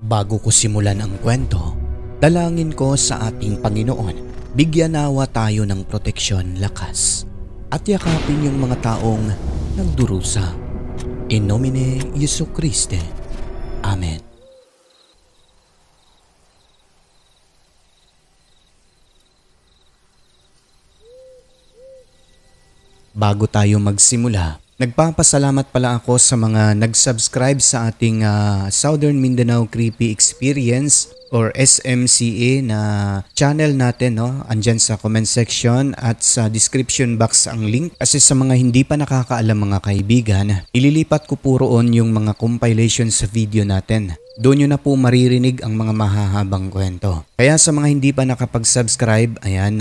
Bago ko simulan ang kwento, dalangin ko sa ating Panginoon, bigyan nawa tayo ng proteksyon, lakas, at yakapin yung mga taong nagdurusa. In nomine Jesu Christe. Amen. Bago tayo magsimula, nagpapasalamat pala ako sa mga nag-subscribe sa ating Southern Mindanao Creepy Experience or SMCA na channel natin, no? Andyan sa comment section at sa description box ang link. Kasi sa mga hindi pa nakakaalam mga kaibigan, ililipat ko po roon yung mga compilation sa video natin. Doon nyo na po maririnig ang mga mahahabang kwento. Kaya sa mga hindi pa nakapag-subscribe, ayan,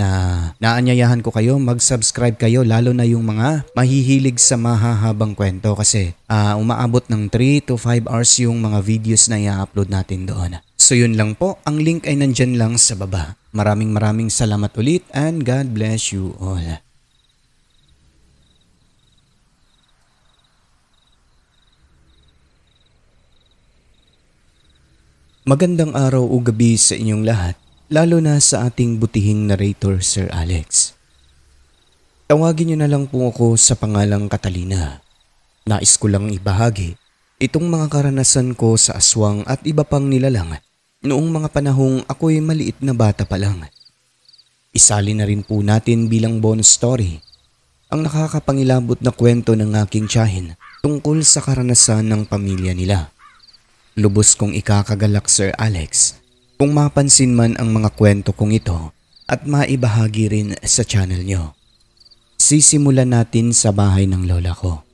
naanyayahan ko kayo, mag-subscribe kayo, lalo na yung mga mahihilig sa mahahabang kwento kasi umaabot ng 3 to 5 hours yung mga videos na i-upload natin doon. So yun lang po, ang link ay nandyan lang sa baba. Maraming salamat ulit and God bless you all. Magandang araw o gabi sa inyong lahat, lalo na sa ating butihing narrator Sir Alex. Tawagin niyo na lang po ako sa pangalang Catalina. Nais ko lang ibahagi itong mga karanasan ko sa aswang at iba pang nilalang noong mga panahong ako'y maliit na bata pa lang. Isali na rin po natin bilang bonus story ang nakakapangilabot na kwento ng aking tiyahin tungkol sa karanasan ng pamilya nila. Lubos kong ikakagalak Sir Alex kung mapansin man ang mga kwento kong ito at maibahagi rin sa channel nyo. Sisimulan natin sa bahay ng lola ko.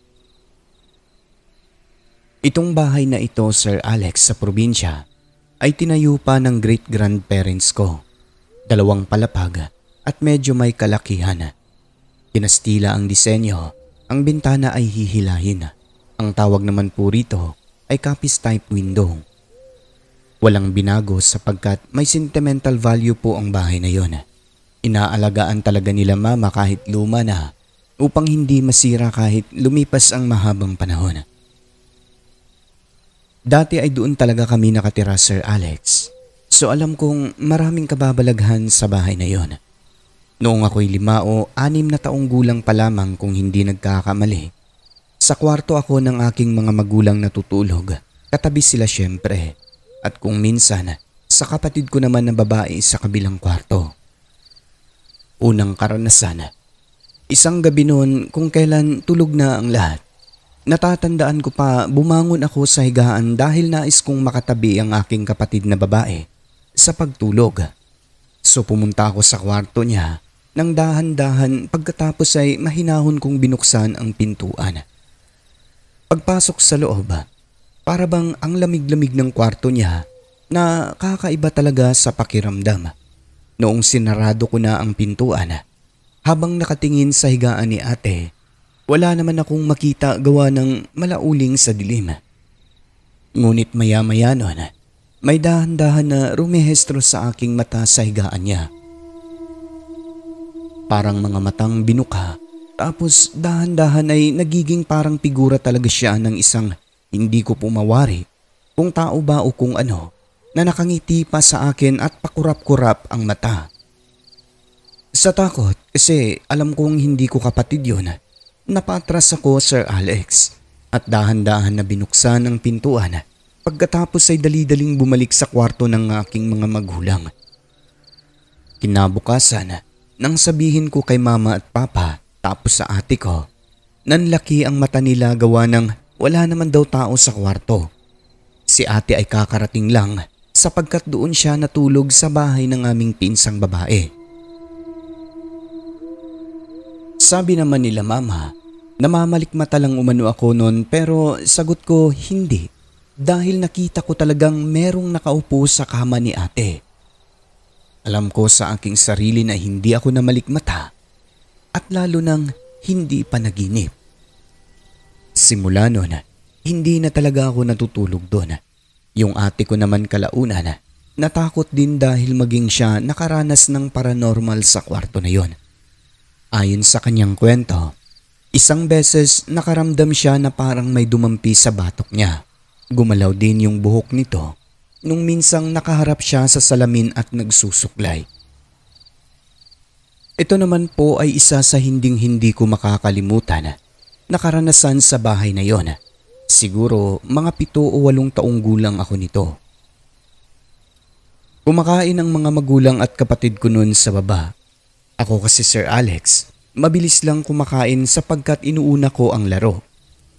Itong bahay na ito Sir Alex sa probinsya ay tinayo pa ng great-grandparents ko. 2 palapag at medyo may kalakihan. Pinastila ang disenyo, ang bintana ay hihilahin. Ang tawag naman po rito ay kapis type window. Walang binago sapagkat may sentimental value po ang bahay na yon. Inaalagaan talaga nila mama kahit luma na upang hindi masira kahit lumipas ang mahabang panahon. Dati ay doon talaga kami nakatira Sir Alex. So alam kong maraming kababalaghan sa bahay na yon. Noong ako'y 5 o 6 na taong gulang pa lamang kung hindi nagkakamali, sa kwarto ako ng aking mga magulang natutulog. Katabi sila syempre. At kung minsan, sa kapatid ko naman na babae sa kabilang kwarto. Unang karanasan. Isang gabi noon kung kailan tulog na ang lahat. Natatandaan ko pa bumangon ako sa higaan dahil nais kong makatabi ang aking kapatid na babae sa pagtulog. So pumunta ako sa kwarto niya nang dahan-dahan pagkatapos ay mahinahon kong binuksan ang pintuan. Pagpasok sa loob, para bang ang lamig-lamig ng kwarto niya na kakaiba talaga sa pakiramdam. Noong sinarado ko na ang pintuan, habang nakatingin sa higaan ni ate, wala naman akong makita gawa ng malauling sa dilim. Ngunit maya-maya noon, may dahan-dahan na rumehestro sa aking mata sa higaan niya. Parang mga matang binuka. Tapos dahan-dahan ay nagiging parang figura talaga siya ng isang hindi ko pumawari kung tao ba o kung ano na nakangiti pa sa akin at pakurap-kurap ang mata. Sa takot kasi alam kong hindi ko kapatid yun, napatras ako Sir Alex at dahan-dahan na binuksan ang pintuan pagkatapos ay dali-daling bumalik sa kwarto ng aking mga magulang. Kinabukasan nang sabihin ko kay mama at papa tapos sa ate ko, nanlaki ang mata nila gawa ng wala naman daw tao sa kwarto. Si ate ay kakarating lang sapagkat doon siya natulog sa bahay ng aming pinsang babae. Sabi naman nila mama, namamalikmata lang umano ako noon pero sagot ko hindi dahil nakita ko talagang merong nakaupo sa kama ni ate. Alam ko sa aking sarili na hindi ako namalikmata. At lalo nang hindi pa naginip. Simula noon, hindi na talaga ako natutulog doon. Yung ate ko naman kalaunan, natakot din dahil maging siya nakaranas ng paranormal sa kwarto na yon. Ayon sa kanyang kwento, isang beses nakaramdam siya na parang may dumampi sa batok niya. Gumalaw din yung buhok nito nung minsang nakaharap siya sa salamin at nagsusuklay. Ito naman po ay isa sa hinding-hindi ko makakalimutan na karanasan sa bahay na yon. Siguro mga 7 o 8 taong gulang ako nito. Kumakain ang mga magulang at kapatid ko noon sa baba. Ako kasi Sir Alex, mabilis lang kumakain sapagkat inuuna ko ang laro.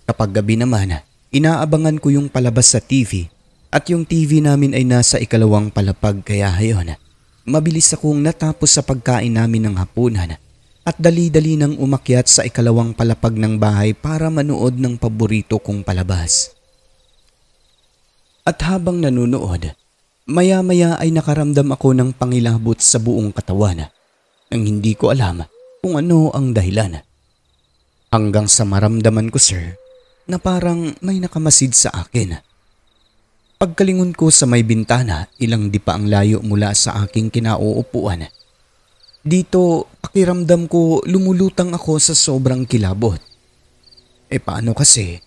Kapag gabi naman, inaabangan ko yung palabas sa TV at yung TV namin ay nasa 2nd palapag kaya hayon. Mabilis akong natapos sa pagkain namin ng hapunan at dali-dali nang umakyat sa 2nd palapag ng bahay para manood ng paborito kong palabas. At habang nanonood, maya-maya ay nakaramdam ako ng pangilabot sa buong katawan nang hindi ko alam kung ano ang dahilan. Hanggang sa maramdaman ko, sir, na parang may nakamasid sa akin. Pagkalingon ko sa may bintana, ilang di pa ang layo mula sa aking kinauupuan. Dito, pakiramdam ko lumulutang ako sa sobrang kilabot. Paano kasi?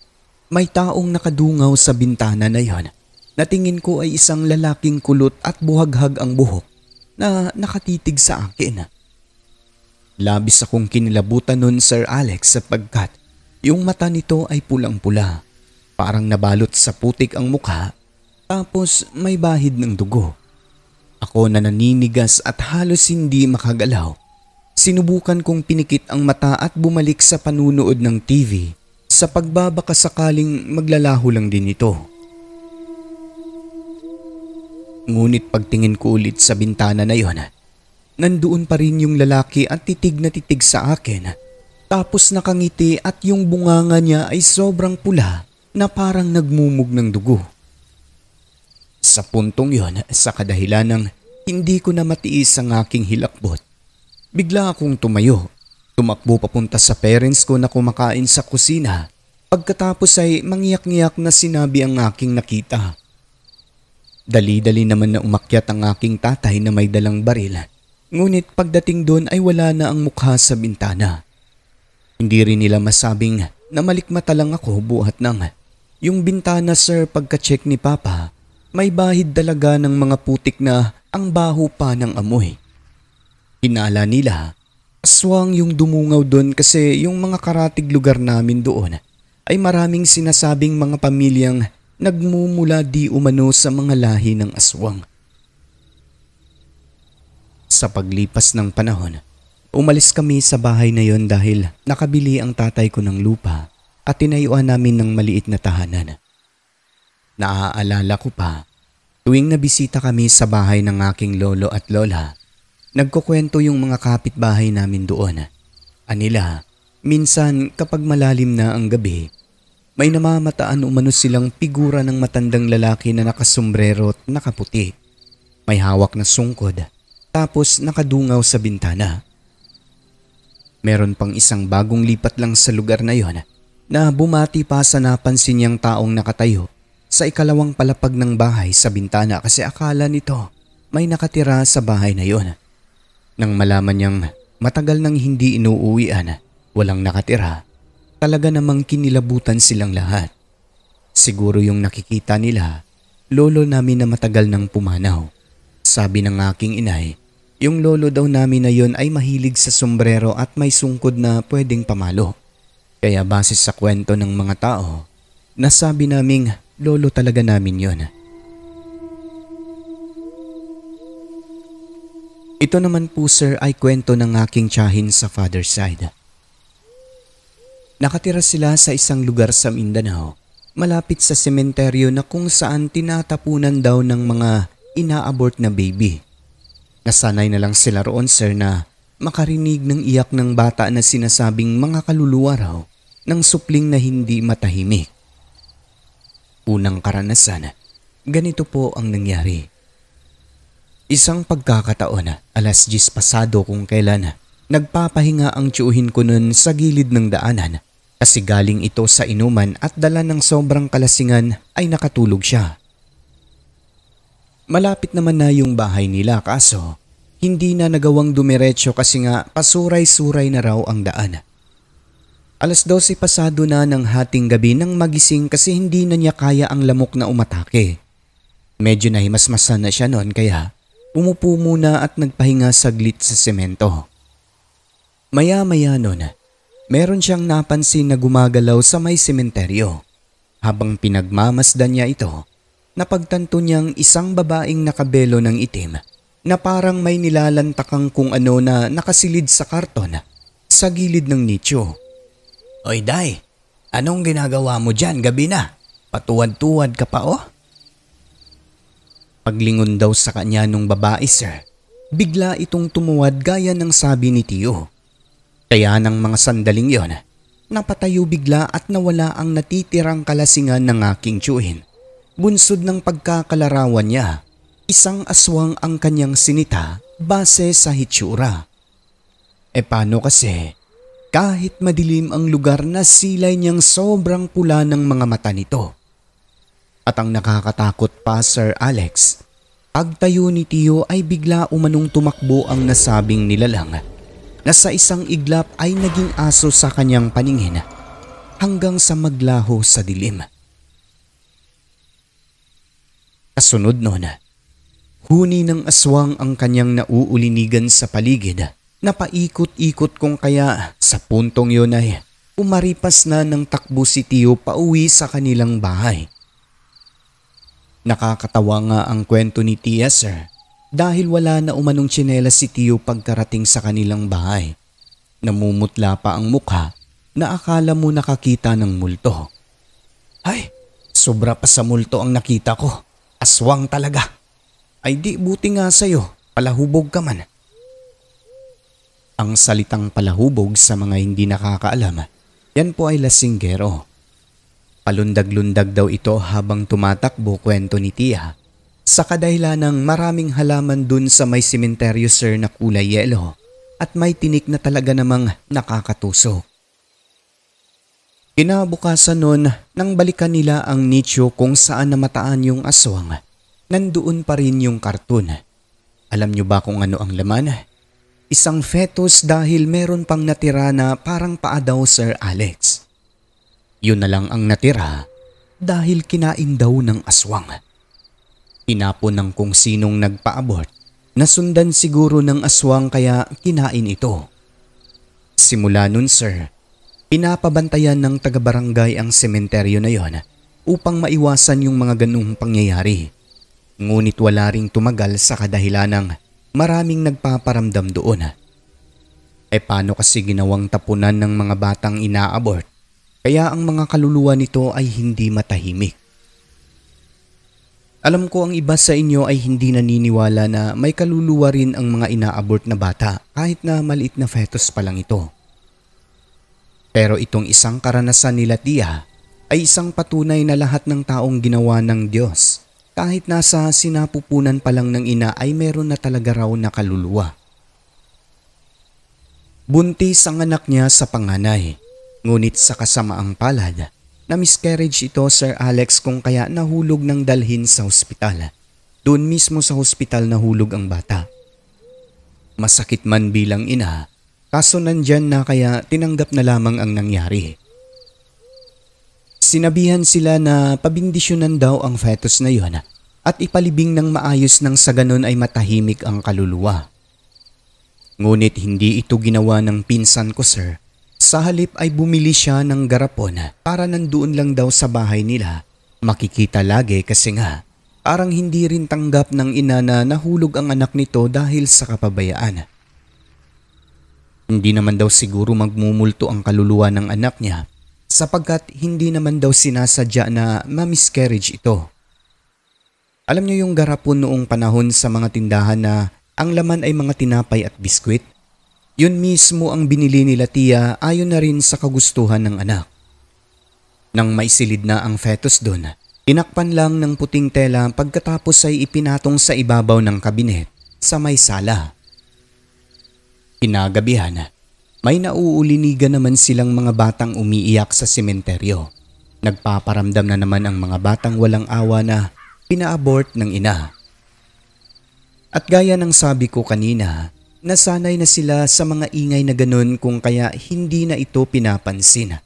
May taong nakadungaw sa bintana na yon. Natingin ko ay isang lalaking kulot at buhaghag ang buhok na nakatitig sa akin. Labis akong kinilabutan nun, Sir Alex, sapagkat yung mata nito ay pulang-pula. Parang nabalot sa putik ang mukha, tapos may bahid ng dugo. Ako na naninigas at halos hindi makagalaw. Sinubukan kong pinikit ang mata at bumalik sa panunood ng TV sa pagbabaka sakaling maglalaho lang din ito. Ngunit pagtingin ko ulit sa bintana na yon, nandoon pa rin yung lalaki at titig na titig sa akin. Tapos nakangiti at yung bunganga niya ay sobrang pula na parang nagmumug ng dugo. Sa puntong yon, sa kadahilan ng hindi ko na matiis ang aking hilakbot, bigla akong tumayo. Tumakbo papunta sa parents ko na kumakain sa kusina. Pagkatapos ay mangyak-ngyak na sinabi ang aking nakita. Dali-dali naman na umakyat ang aking tatay na may dalang baril. Ngunit pagdating doon ay wala na ang mukha sa bintana. Hindi rin nila masabing na malikmata lang ako buhat ng yung bintana, sir. Pagka-check ni Papa, may bahid talaga ng mga putik na ang baho pa ng amoy. Hinala nila, aswang yung dumungaw doon kasi yung mga karatig lugar namin doon ay maraming sinasabing mga pamilyang nagmumula di umano sa mga lahi ng aswang. Sa paglipas ng panahon, umalis kami sa bahay na yon dahil nakabili ang tatay ko ng lupa at tinayuan namin ng maliit na tahanan. Naaalala ko pa, tuwing nabisita kami sa bahay ng aking lolo at lola, nagkukwento yung mga kapitbahay namin doon. Anila, minsan kapag malalim na ang gabi, may namamataan umano silang figura ng matandang lalaki na nakasombrero at nakaputi. May hawak na sungkod, tapos nakadungaw sa bintana. Meron pang isang bagong lipat lang sa lugar na yon na bumati pa sa napansin niyang taong nakatayo sa 2nd palapag ng bahay sa bintana kasi akala nito may nakatira sa bahay na yon. Nang malaman niyang matagal nang hindi inuuwian, walang nakatira, talaga namang kinilabutan silang lahat. Siguro yung nakikita nila, lolo namin na matagal nang pumanaw. Sabi ng aking inay, yung lolo daw namin na yon ay mahilig sa sombrero at may sungkod na pwedeng pamalo. Kaya base sa kwento ng mga tao, nasabi naming lolo talaga namin yon. Ito naman po, sir, ay kwento ng aking tiyahin sa father's side. Nakatira sila sa isang lugar sa Mindanao, malapit sa sementeryo na kung saan tinatapunan daw ng mga ina-abort na baby. Nasanay na lang sila roon, sir, na makarinig ng iyak ng bata na sinasabing mga kaluluwa raw ng supling na hindi matahimik. Unang karanasan, ganito po ang nangyari. Isang pagkakataon, 10:00 pasado kung kailan, nagpapahinga ang tiyuhin ko nun sa gilid ng daanan kasi galing ito sa inuman at dala ng sobrang kalasingan ay nakatulog siya. Malapit naman na yung bahay nila kaso hindi na nagawang dumiretso kasi nga pasuray-suray na raw ang daan. 12:00 pasado na ng hating gabi nang magising kasi hindi na niya kaya ang lamok na umatake. Medyo nahimasmasan na siya noon kaya umupo muna at nagpahinga saglit sa semento. Maya-maya noon, meron siyang napansin na gumagalaw sa may sementeryo. Habang pinagmamasdan niya ito, napagtanto niyang isang babaeng nakabelo ng itim na parang may nilalantakang kung ano na nakasilid sa karton sa gilid ng nicho. "Oy Day, anong ginagawa mo dyan gabi na? Patuwad-tuwad ka pa oh?" Paglingon daw sa kanya nung babae sir, bigla itong tumuwad gaya ng sabi ni Tio. Kaya ng mga sandaling yon, napatayo bigla at nawala ang natitirang kalasingan ng aking tiyuhin. Bunsod ng pagkakalarawan niya, isang aswang ang kanyang sinita base sa hitsura. Paano kasi, kahit madilim ang lugar na silay niyang sobrang pula ng mga mata nito. At ang nakakatakot pa Sir Alex, pagtayo ni Tio ay bigla umanong tumakbo ang nasabing nilalang na sa isang iglap ay naging aso sa kanyang paningin hanggang sa maglaho sa dilim. Kasunod noon, huni ng aswang ang kanyang nauulinigan sa paligid na paikot-ikot kung kaya sa puntong yun ay umaripas na ng takbo si Tio pauwi sa kanilang bahay. Nakakatawa nga ang kwento ni Tia sir dahil wala na umanong tsinelas si Tio pagkarating sa kanilang bahay. Namumutla pa ang mukha na akala mo nakakita ng multo. "Ay, sobra pa sa multo ang nakita ko. Aswang talaga." "Ay di buti nga sa'yo, palahubog ka man." Ang salitang palahubog sa mga hindi nakakaalam, yan po ay lasinggero. Palundag-lundag daw ito habang tumatakbo, kwento ni Tia. Sa kadahilan ng maraming halaman dun sa may sementeryo sir na kulay yelo at may tinik na talaga namang nakakatusok. Kinabukasan nun, nang balikan nila ang nicho kung saan namataan yung aswang, nandoon pa rin yung karton. Alam nyo ba kung ano ang laman? Isang fetus dahil meron pang natira na parang paa daw Sir Alex. Yun na lang ang natira dahil kinain daw ng aswang. Tinapon ng kung sinong nagpa-abort, nasundan siguro ng aswang kaya kinain ito. Simula nun sir, pinapabantayan ng taga-barangay ang sementeryo na yon upang maiwasan yung mga ganung pangyayari. Ngunit wala ring tumagal sa kadahilan ng maraming nagpaparamdam doon. Paano kasi ginawang tapunan ng mga batang ina-abort? Kaya ang mga kaluluwa nito ay hindi matahimik. Alam ko ang iba sa inyo ay hindi naniniwala na may kaluluwa rin ang mga ina-abort na bata kahit na maliit na fetus pa lang ito. Pero itong isang karanasan nila Tia ay isang patunay na lahat ng taong ginawa ng Diyos kahit nasa sinapupunan pa lang ng ina ay meron na talaga raw na kaluluwa. Buntis ang anak niya sa panganay. Ngunit sa kasamaang palad, na miscarriage ito Sir Alex kung kaya nahulog ng dalhin sa ospital. Doon mismo sa ospital nahulog ang bata. Masakit man bilang ina, kaso nandyan na kaya tinanggap na lamang ang nangyari. Sinabihan sila na pabindisyonan daw ang fetus na yon at ipalibing ng maayos nang sa ganon ay matahimik ang kaluluwa. Ngunit hindi ito ginawa ng pinsan ko sir. Sa halip ay bumili siya ng garapon para nandoon lang daw sa bahay nila. Makikita lagi kasi nga parang hindi rin tanggap ng ina na nahulog ang anak nito dahil sa kapabayaan. Hindi naman daw siguro magmumulto ang kaluluwa ng anak niya sapagkat hindi naman daw sinasadya na ma-miscarriage ito. Alam niyo yung garapon noong panahon sa mga tindahan na ang laman ay mga tinapay at biskwit? Yun mismo ang binili nila Tia ayon na rin sa kagustuhan ng anak. Nang maisilid na ang fetus doon, tinakpan lang ng puting tela pagkatapos ay ipinatong sa ibabaw ng kabinet sa may sala. Kinagabihan, may nauulinigan naman silang mga batang umiiyak sa sementeryo. Nagpaparamdam na naman ang mga batang walang awa na pina-abort ng ina. At gaya ng sabi ko kanina, nasanay na sila sa mga ingay na ganun kung kaya hindi na ito pinapansin.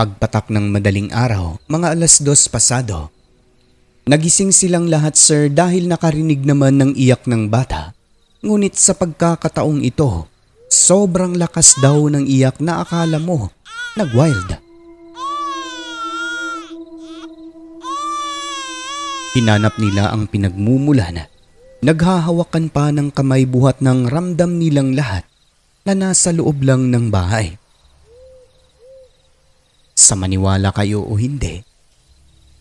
Pagpatak ng madaling araw, mga 2:00 pasado, Nagising silang lahat sir dahil nakarinig naman ng iyak ng bata. Ngunit sa pagkakataong ito, sobrang lakas daw ng iyak na akala mo nag-wild. Hinanap nila ang pinagmumulan. Naghahawakan pa ng kamay buhat ng ramdam nilang lahat na nasa loob lang ng bahay. Sa maniwala kayo o hindi,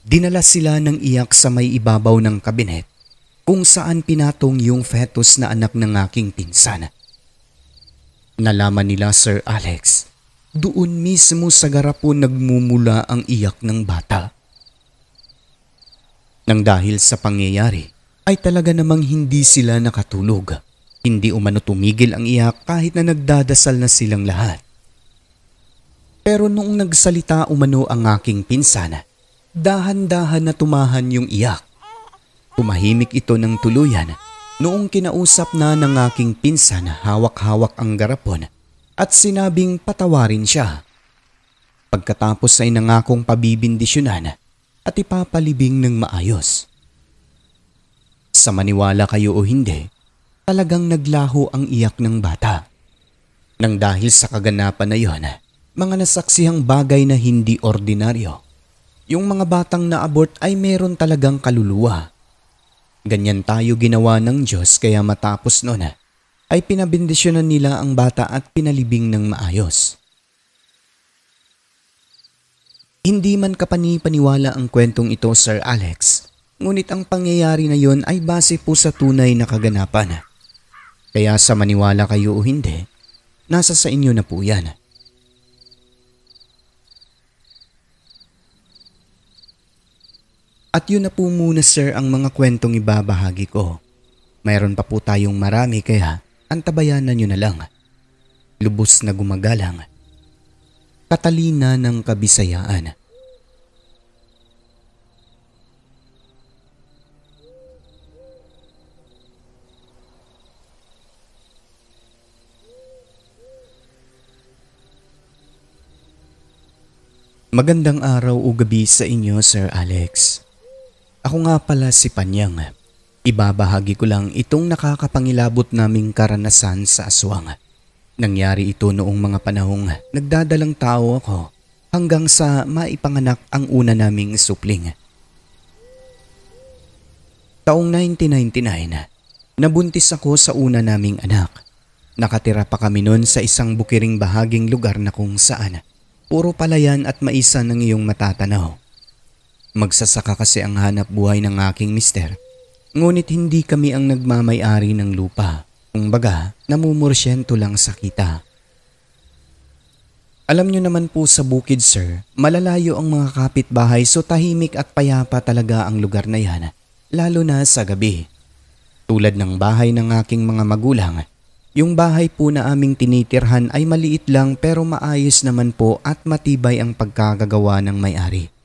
dinala sila ng iyak sa may ibabaw ng kabinet kung saan pinatong yung fetus na anak ng aking pinsan. Nalaman nila Sir Alex, doon mismo sa garapon nagmumula ang iyak ng bata. Nang dahil sa pangyayari ay talaga namang hindi sila nakatulog. Hindi umano tumigil ang iyak kahit na nagdadasal na silang lahat. Pero noong nagsalita umano ang aking pinsan, dahan-dahan na tumahan yung iyak. Tumahimik ito ng tuluyan noong kinausap na ng aking pinsan hawak-hawak ang garapon at sinabing patawarin siya. Pagkatapos ay nangakong pabibindisyonan at ipapalibing ng maayos. Sa maniwala kayo o hindi, talagang naglaho ang iyak ng bata. Nang dahil sa kaganapan na yon, mga nasaksihang bagay na hindi ordinaryo. Yung mga batang na-abort ay meron talagang kaluluwa. Ganyan tayo ginawa ng Diyos kaya matapos noon ay pinabindisyonan nila ang bata at pinalibing ng maayos. Hindi man kapani-paniwala ang kwentong ito Sir Alex, ngunit ang pangyayari na yon ay base po sa tunay na kaganapan. Kaya sa maniwala kayo o hindi, nasa sa inyo na po yan. At yun na po muna sir ang mga kwentong ibabahagi ko. Mayroon pa po tayong marami kaya antabayanan nyo na lang. Lubos na gumagalang. Catalina ng Kabisayaan. Magandang araw o gabi sa inyo Sir Alex. Ako nga pala si Panyang. Ibabahagi ko lang itong nakakapangilabot naming karanasan sa aswang. Nangyari ito noong mga panahong nagdadalang tao ako hanggang sa maipanganak ang una naming supling. Taong 1999, nabuntis ako sa una naming anak. Nakatira pa kami noon sa isang bukiring bahaging lugar na kung saan puro palayan at maisan ang iyong matatanaw. Magsasaka kasi ang hanap buhay ng aking mister, ngunit hindi kami ang nagmamay-ari ng lupa. Kumbaga, namumursyento lang sa kita. Alam nyo naman po sa bukid sir, malalayo ang mga kapitbahay so tahimik at payapa talaga ang lugar na yan, lalo na sa gabi. Tulad ng bahay ng aking mga magulang, yung bahay po na aming tinitirhan ay maliit lang pero maayos naman po at matibay ang pagkagagawa ng may-ari.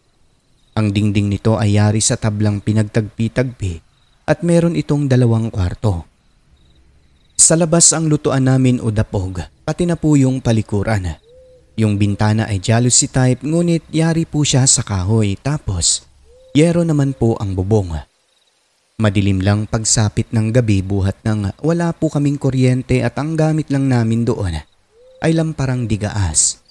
Ang dingding nito ay yari sa tablang pinagtagpi-tagpi at meron itong 2 kwarto. Sa labas ang lutuan namin o dapog, pati na po yung palikuran. Yung bintana ay jalousie type ngunit yari po siya sa kahoy tapos yero naman po ang bubong. Madilim lang pagsapit ng gabi buhat ng wala po kaming kuryente at ang gamit lang namin doon ay lamparang digaas.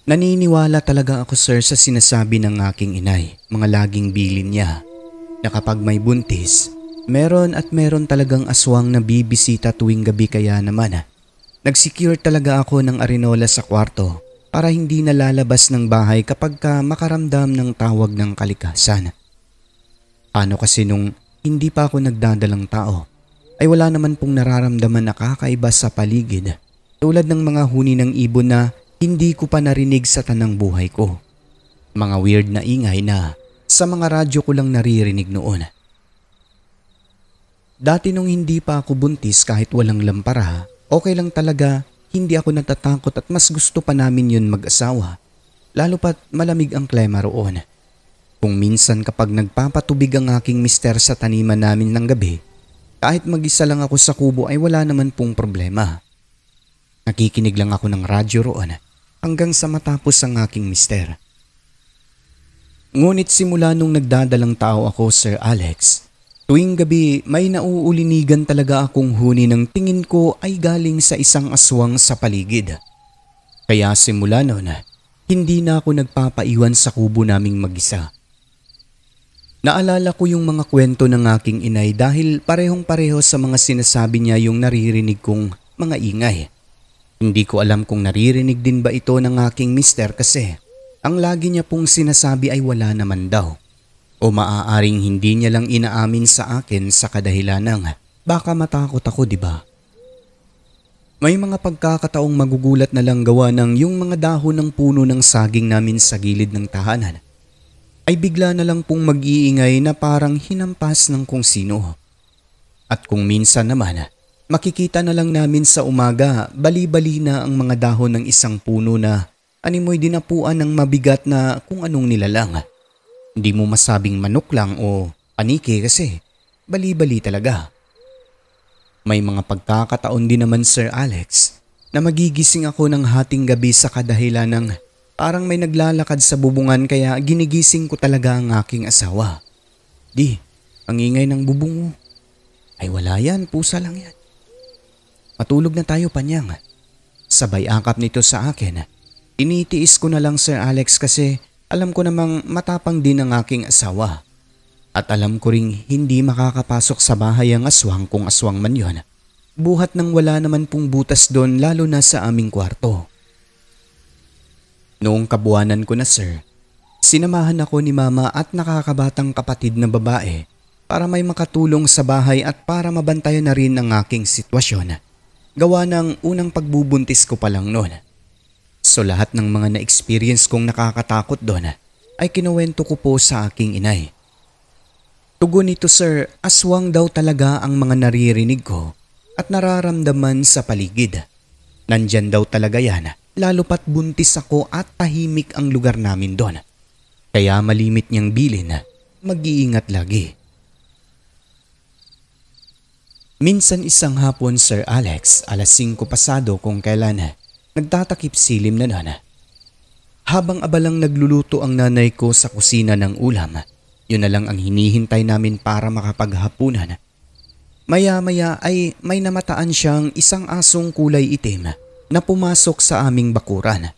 Naniniwala talaga ako sir sa sinasabi ng aking inay, mga laging bilin niya, na kapag may buntis, meron talagang aswang na bibisita tuwing gabi kaya naman. Nagsecure talaga ako ng arenola sa kwarto para hindi nalalabas ng bahay kapag makaramdam ng tawag ng kalikasan. Ano kasi nung hindi pa ako nagdadalang tao, ay wala naman pong nararamdaman na kakaiba sa paligid tulad ng mga huni ng ibon na hindi ko pa narinig sa tanang buhay ko. Mga weird na ingay na sa mga radyo ko lang naririnig noon. Dati nung hindi pa ako buntis kahit walang lampara, okay lang talaga, hindi ako natatakot at mas gusto pa namin yun mag-asawa. Lalo pat malamig ang klima roon. Kung minsan kapag nagpapatubig ang aking mister sa taniman namin ng gabi, kahit mag-isa lang ako sa kubo ay wala naman pong problema. Nakikinig lang ako ng radyo roon hanggang sa matapos ang aking mister. Ngunit simula nung nagdadalang tao ako, Sir Alex, tuwing gabi may nauulinigan talaga akong huni ng tingin ko ay galing sa isang aswang sa paligid. Kaya simula noon, hindi na ako nagpapaiwan sa kubo naming mag-isa. Naalala ko yung mga kwento ng aking inay dahil parehong-pareho sa mga sinasabi niya yung naririnig kong mga ingay. Hindi ko alam kung naririnig din ba ito ng aking mister kasi ang lagi niya pong sinasabi ay wala naman daw. O maaaring hindi niya lang inaamin sa akin sa kadahilan ng baka matakot ako, di ba? May mga pagkakataong magugulat na lang gawa ng yung mga dahon ng puno ng saging namin sa gilid ng tahanan ay bigla na lang pong mag-iingay na parang hinampas ng kung sino. At kung minsan naman, makikita na lang namin sa umaga bali-bali na ang mga dahon ng isang puno na animoy dinapuan ng mabigat na kung anong nilalang. Hindi mo masabing manok lang o paniki kasi bali-bali talaga. May mga pagkakataon din naman, Sir Alex, na magigising ako ng hating gabi sa kadahilan ng parang may naglalakad sa bubungan kaya ginigising ko talaga ang aking asawa. Di, ang ingay ng bubong mo. Ay wala yan, pusa lang yan. Matulog na tayo, Panyang. Sabay akap nito sa akin. Tinitiis ko na lang, Sir Alex, kasi alam ko namang matapang din ang aking asawa. At alam ko ring hindi makakapasok sa bahay ang aswang kung aswang man yun. Buhat nang wala naman pong butas doon lalo na sa aming kwarto. Noong kabuanan ko na, sir, sinamahan ako ni mama at nakakabatang kapatid na babae para may makatulong sa bahay at para mabantayan na rin ang aking sitwasyon. Gawa ng unang pagbubuntis ko pa lang noon. So lahat ng mga na-experience kong nakakatakot doon ay kinuwento ko po sa aking inay. Tugon nito, sir, aswang daw talaga ang mga naririnig ko at nararamdaman sa paligid. Nandyan daw talaga yan, lalo pat buntis ako at tahimik ang lugar namin doon. Kaya malimit niyang bilin, mag-iingat lagi. Minsan isang hapon, Sir Alex, 5:00 pasado kung kailan, nagtatakip silim na noon. Habang abalang nagluluto ang nanay ko sa kusina ng ulam, yun na lang ang hinihintay namin para makapaghapunan. Maya-maya ay may namataan siyang isang asong kulay itim na pumasok sa aming bakuran.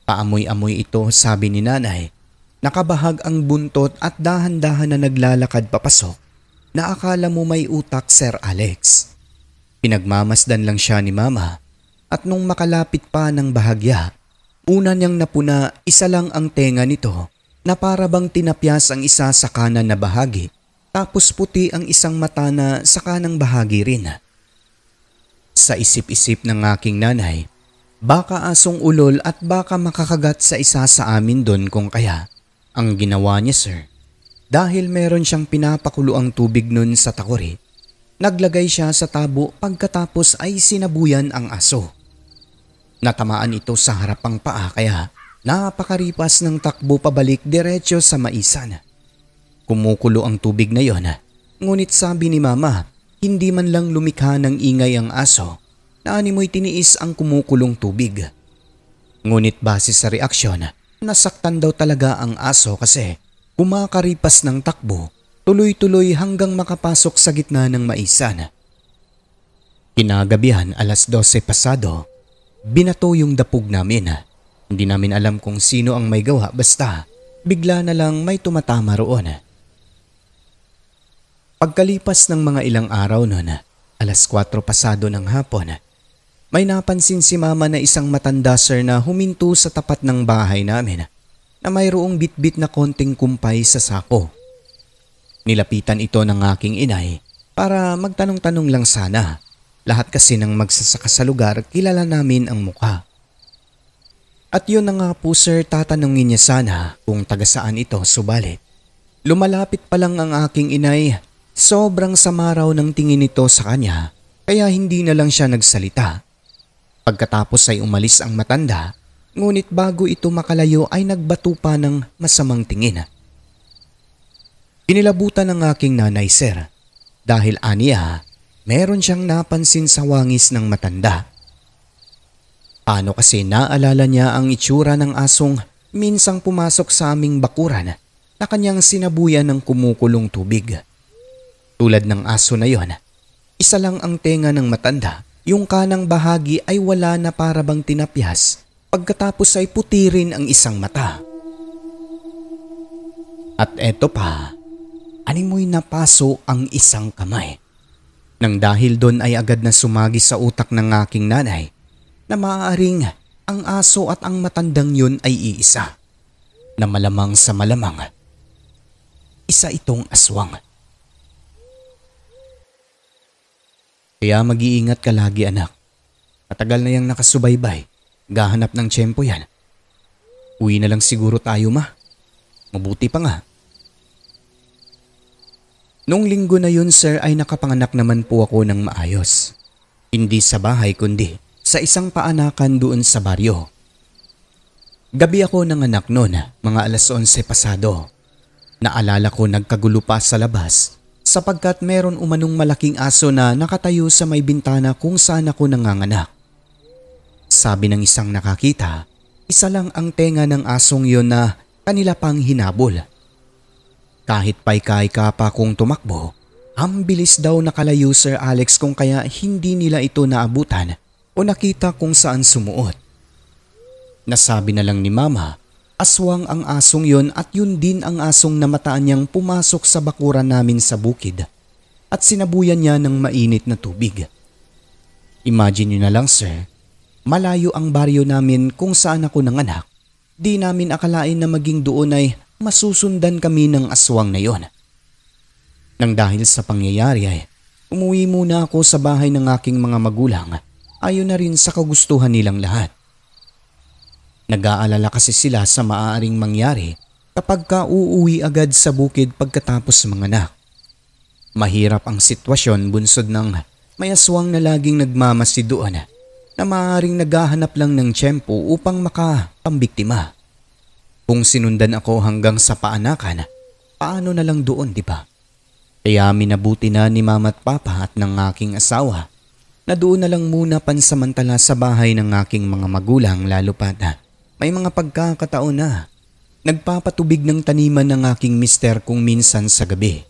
Paamoy-amoy ito, sabi ni nanay. Nakabahag ang buntot at dahan-dahan na naglalakad papasok na akala mo may utak, Sir Alex. Pinagmamasdan lang siya ni mama. At nung makalapit pa ng bahagya, una niyang napuna isa lang ang tenga nito na para bang tinapyas ang isa sa kanan na bahagi tapos puti ang isang mata na sa kanang bahagi rin. Sa isip-isip ng aking nanay, baka asong ulol at baka makakagat sa isa sa amin doon kung kaya. Ang ginawa niya, sir, dahil meron siyang pinapakuloang tubig nun sa takori, naglagay siya sa tabo pagkatapos ay sinabuyan ang aso. Natamaan ito sa harapang paa kaya napakaripas ng takbo pabalik diretso sa maisan. Kumukulo ang tubig na yon, ngunit sabi ni mama, hindi man lang lumikha ng ingay ang aso na animoy tiniis ang kumukulong tubig. Ngunit base sa reaksyon, nasaktan daw talaga ang aso kasi kumakaripas ng takbo, tuloy-tuloy hanggang makapasok sa gitna ng maisan. Kinagabihan 12:00 pasado, binato yung dapog namin. Hindi namin alam kung sino ang may gawa basta bigla na lang may tumatama roon. Pagkalipas ng mga ilang araw noon, 4:00 pasado ng hapon, may napansin si mama na isang matanda, sir, na huminto sa tapat ng bahay namin na mayroong bitbit na konting kumpay sa sako. Nilapitan ito ng aking inay para magtanong-tanong lang sana. Lahat kasi ng magsasaka sa lugar kilala namin ang mukha. At yun na nga po, sir, tatanungin niya sana kung taga saan ito, subalit lumalapit pa lang ang aking inay. Sobrang sama raw ng tingin nito sa kanya kaya hindi na lang siya nagsalita. Pagkatapos ay umalis ang matanda, ngunit bago ito makalayo ay nagbato pa ng masamang tingin. Inilabutan ng aking nanay, sir, dahil aniya meron siyang napansin sa wangis ng matanda. Paano kasi naalala niya ang itsura ng asong minsang pumasok sa aming bakuran na kanyang sinabuyan ng kumukulong tubig. Tulad ng aso na yon, isa lang ang tenga ng matanda, yung kanang bahagi ay wala na para bang tinapyas, pagkatapos ay puti rin ang isang mata. At eto pa, animoy napaso ang isang kamay. Nang dahil doon ay agad na sumagi sa utak ng aking nanay na maaaring ang aso at ang matandang yun ay iisa, na malamang sa malamang isa itong aswang. Kaya mag-iingat ka lagi, anak. Matagal na yang nakasubaybay, gahanap ng tiyempo yan. Uwi na lang siguro tayo, ma. Mabuti pa nga. Noong linggo na yun, sir, ay nakapanganak naman po ako ng maayos. Hindi sa bahay kundi sa isang paanakan doon sa baryo. Gabi ako nanganak noon, mga alas 11 pasado. Naalala ko nagkagulo pa sa labas sapagkat meron umanong malaking aso na nakatayo sa may bintana kung saan ako nanganganak. Sabi ng isang nakakita, isa lang ang tenga ng asong yon na kanila pang hinabol. Kahit paikay-ka pa kung tumakbo, ang bilis daw nakalayo, Sir Alex, kung kaya hindi nila ito naabutan o nakita kung saan sumuot. Nasabi na lang ni Mama, aswang ang asong yon at yun din ang asong namataan niyang pumasok sa bakuran namin sa bukid at sinabuyan niya ng mainit na tubig. Imagine niyo na lang, sir, malayo ang baryo namin kung saan ako nanganak. Di namin akalain na maging doon ay masusundan kami ng aswang na yon. Nang dahil sa pangyayari ay umuwi muna ako sa bahay ng aking mga magulang, ayon na rin sa kagustuhan nilang lahat. Nag-aalala kasi sila sa maaaring mangyari kapag uuwi agad sa bukid pagkatapos manganak. Mahirap ang sitwasyon bunsod ng may aswang na laging nagmamasid doon na maaaring naghahanap lang ng tiyempo upang makapambiktima. Kung sinundan ako hanggang sa paanakan, paano na lang doon, di ba? Kaya minabuti na ni Mama at Papa at ng aking asawa na doon na lang muna pansamantala sa bahay ng aking mga magulang, lalo pat may mga pagkakataon na nagpapatubig ng taniman ng aking mister kung minsan sa gabi.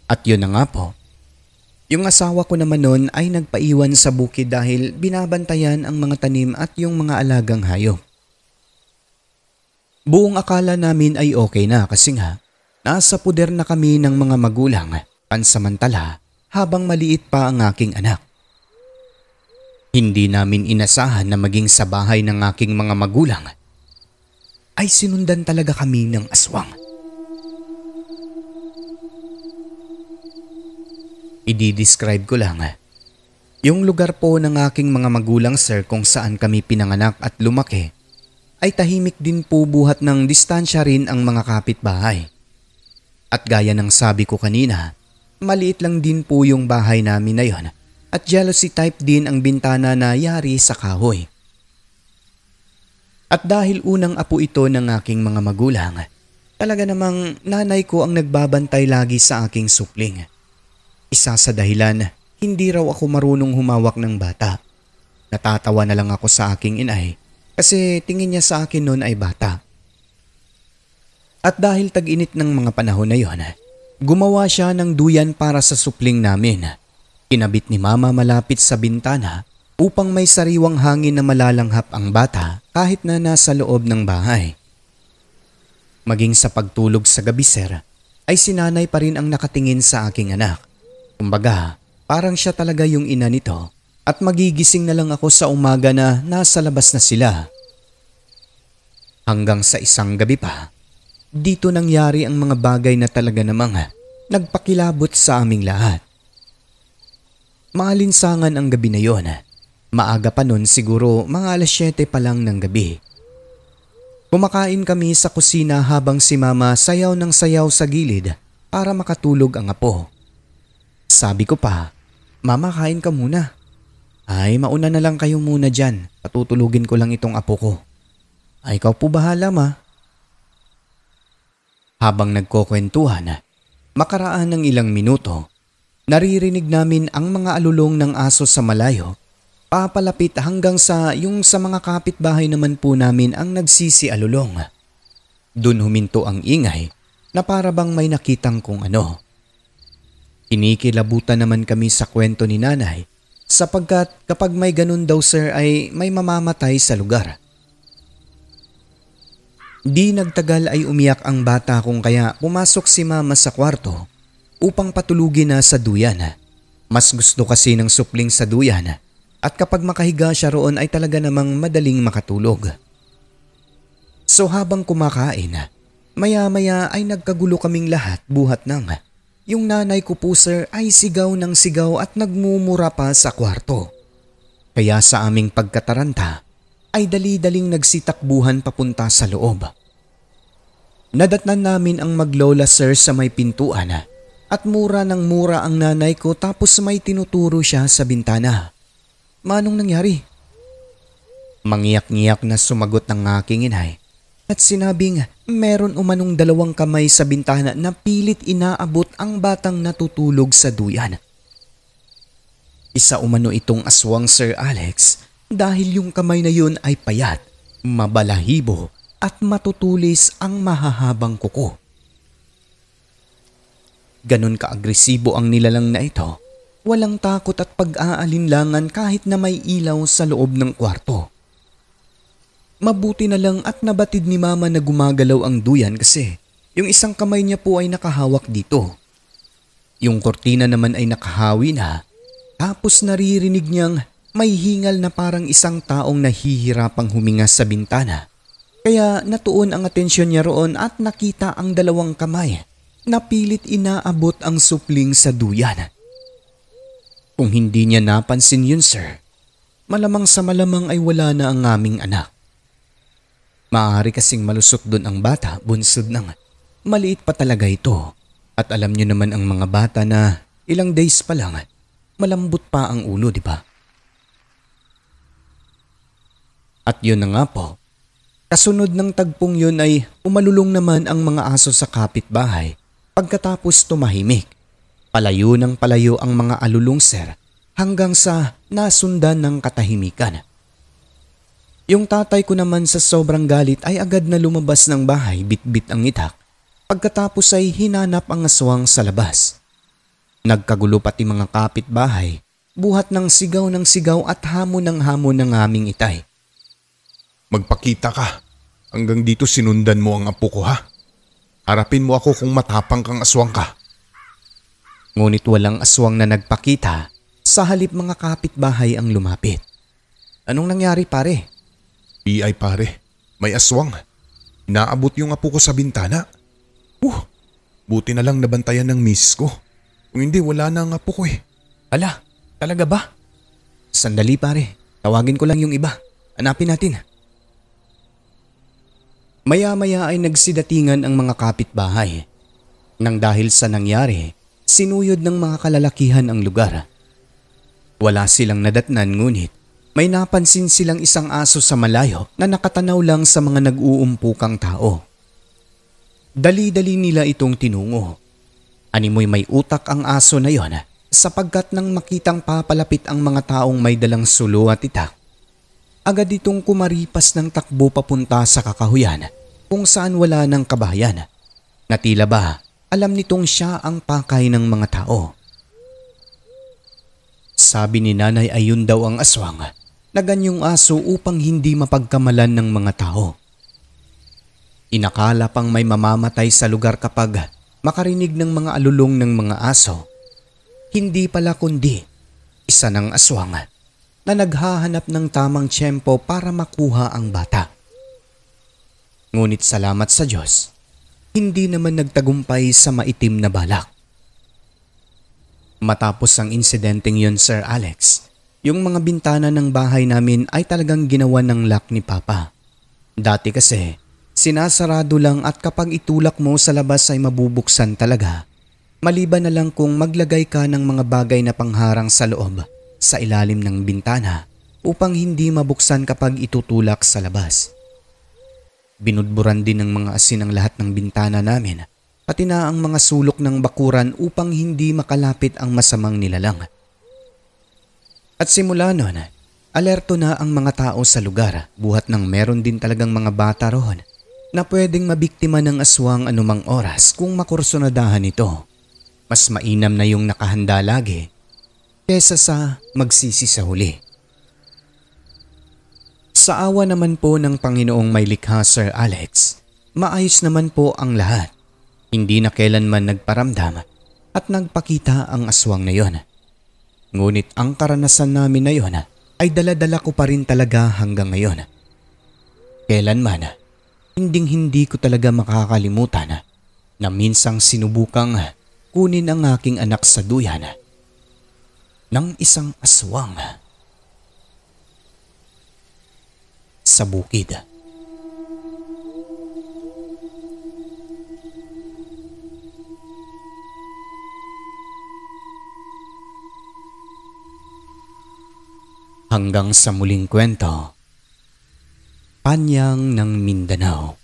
At yun na nga po, yung asawa ko naman noon ay nagpaiwan sa bukid dahil binabantayan ang mga tanim at yung mga alagang hayop. Buong akala namin ay okay na kasi nga nasa puder na kami ng mga magulang pansamantala habang maliit pa ang aking anak. Hindi namin inasahan na maging sa bahay ng aking mga magulang ay sinundan talaga kami ng aswang. I-describe ko lang. Yung lugar po ng aking mga magulang, sir, kung saan kami pinanganak at lumaki ay tahimik din po buhat ng distansya rin ang mga kapitbahay. At gaya ng sabi ko kanina, maliit lang din po yung bahay namin na yon at jealousy type din ang bintana na yari sa kahoy. At dahil unang apo ito ng aking mga magulang, talaga namang nanay ko ang nagbabantay lagi sa aking supling. Isa sa dahilan, hindi raw ako marunong humawak ng bata. Natatawa na lang ako sa aking inay kasi tingin niya sa akin noon ay bata. At dahil tag-init ng mga panahon na yon, gumawa siya ng duyan para sa supling namin. Kinabit ni Mama malapit sa bintana upang may sariwang hangin na malalanghap ang bata kahit na nasa loob ng bahay. Maging sa pagtulog sa gabi, sir, ay sinanay pa rin ang nakatingin sa aking anak. Kumbaga, parang siya talaga yung ina nito at magigising na lang ako sa umaga na nasa labas na sila. Hanggang sa isang gabi pa, dito nangyari ang mga bagay na talaga namang nagpakilabot sa aming lahat. Maalinsangan ang gabi na yon. Maaga pa nun, siguro mga alas 7 pa lang ng gabi. Kumakain kami sa kusina habang si Mama sayaw ng sayaw sa gilid para makatulog ang apo. Sabi ko pa, Mama, kain ka muna. Ay, mauna na lang kayo muna dyan. Patutulugin ko lang itong apo ko. Ay, ikaw po bahala, Ma. Habang nagkukwentuhan, makaraan ng ilang minuto, naririnig namin ang mga alulong ng aso sa malayo, papalapit hanggang sa yung sa mga kapitbahay naman po namin ang nagsisi-alulong. Dun huminto ang ingay na para bang may nakitang kung ano. Kinikilabutan naman kami sa kwento ni nanay sapagkat kapag may ganun daw sir ay may mamamatay sa lugar. Di nagtagal ay umiyak ang bata kung kaya pumasok si mama sa kwarto upang patulugin na sa duyan. Mas gusto kasi ng supling sa duyan at kapag makahiga siya roon ay talaga namang madaling makatulog. So habang kumakain, maya-maya ay nagkagulo kaming lahat buhat ng yung nanay ko po sir ay sigaw ng sigaw at nagmumura pa sa kwarto. Kaya sa aming pagkataranta ay dali-daling nagsitakbuhan papunta sa loob. Nadatnan namin ang maglola sir sa may pintuan at mura ng mura ang nanay ko tapos may tinuturo siya sa bintana. Manong nangyari? Mangiyak-ngiyak na sumagot ng aking inay at sinabing meron umanong 2 kamay sa bintana na pilit inaabot ang batang natutulog sa duyan. Isa umano itong aswang Sir Alex dahil yung kamay na yun ay payat, mabalahibo at matutulis ang mahahabang kuko. Ganon ka-agresibo ang nilalang na ito, walang takot at pag-aalinlangan kahit na may ilaw sa loob ng kwarto. Mabuti na lang at nabatid ni mama na gumagalaw ang duyan kasi yung isang kamay niya po ay nakahawak dito. Yung kortina naman ay nakahawi na tapos naririnig niyang may hingal na parang isang taong nahihirapang huminga sa bintana. Kaya natuon ang atensyon niya roon at nakita ang 2 kamay na pilit inaabot ang supling sa duyan. Kung hindi niya napansin yun sir, malamang sa malamang ay wala na ang aming anak. Maaari kasing malusot doon ang bata, bunsod ng maliit pa talaga ito. At alam niyo naman ang mga bata na ilang days pa lang, malambot pa ang ulo, di ba? At yun na nga po, kasunod ng tagpong yun ay umalulong naman ang mga aso sa kapitbahay pagkatapos tumahimik. Palayo ng palayo ang mga alulong sir hanggang sa nasundan ng katahimikan. Yung tatay ko naman sa sobrang galit ay agad na lumabas ng bahay bit-bit ang itak pagkatapos ay hinanap ang aswang sa labas. Nagkagulo pati mga kapitbahay, buhat ng sigaw at hamon ng aming itay. Magpakita ka. Hanggang dito sinundan mo ang apo ko ha. Harapin mo ako kung matapang kang aswang ka. Ngunit walang aswang na nagpakita, sa halip mga kapitbahay ang lumapit. Anong nangyari pare? Di ay pare, may aswang. Inaabot yung apo ko sa bintana. Buti na lang nabantayan ng miss ko. Kung hindi wala na ang apo ko eh. Ala, talaga ba? Sandali pare, tawagin ko lang yung iba. Hanapin natin. Maya-maya ay nagsidatingan ang mga kapitbahay. Nang dahil sa nangyari, sinuyod ng mga kalalakihan ang lugar. Wala silang nadatnan ngunit may napansin silang isang aso sa malayo na nakatanaw lang sa mga nag-uumpukang tao. Dali-dali nila itong tinungo. Animoy may utak ang aso na yon sapagkat nang makitang papalapit ang mga taong may dalang sulo at itak, agad itong kumaripas ng takbo papunta sa kakahuyan kung saan wala ng kabahayan. Na tila ba alam nitong siya ang pakay ng mga tao. Sabi ni nanay ay yun daw ang aswang na ganyong aso upang hindi mapagkamalan ng mga tao. Inakala pang may mamamatay sa lugar kapag makarinig ng mga alulong ng mga aso. Hindi pala kundi isa ng aswang na naghahanap ng tamang tiyempo para makuha ang bata. Ngunit salamat sa Diyos, hindi naman nagtagumpay sa maitim na balak. Matapos ang insidenteng yun Sir Alex, yung mga bintana ng bahay namin ay talagang ginawa ng lock ni Papa. Dati kasi, sinasarado lang at kapag itulak mo sa labas ay mabubuksan talaga. Maliban na lang kung maglagay ka ng mga bagay na pangharang sa loob, sa ilalim ng bintana upang hindi mabuksan kapag itutulak sa labas. Binudburan din ng mga asin ang lahat ng bintana namin, pati na ang mga sulok ng bakuran upang hindi makalapit ang masamang nilalang. At simula noon, alerto na ang mga tao sa lugar buhat ng meron din talagang mga bata roon na pwedeng mabiktima ng aswang anumang oras kung makursunadahan ito. Mas mainam na yung nakahanda lagi kesa sa magsisi sa huli. Sa awa naman po ng Panginoong may likha, Sir Alex, maayos naman po ang lahat. Hindi na kailanman nagparamdam at nagpakita ang aswang na yon. Ngunit ang karanasan namin na yon ay dala-dala ko pa rin talaga hanggang ngayon. Kailanman, hindi ko talaga makakalimutan na minsang sinubukang kunin ang aking anak sa duyan ng isang aswang sa bukid. Hanggang sa muling kwento, Panyang ng Mindanao.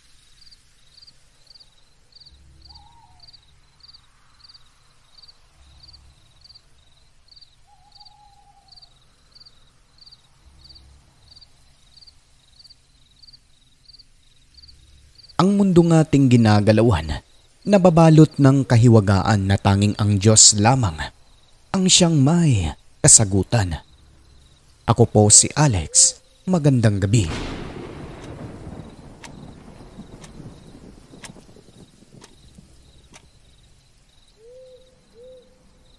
Ang mundong ating ginagalawan, nababalot ng kahiwagaan na tanging ang Diyos lamang ang siyang may kasagutan. Ako po si Alex. Magandang gabi.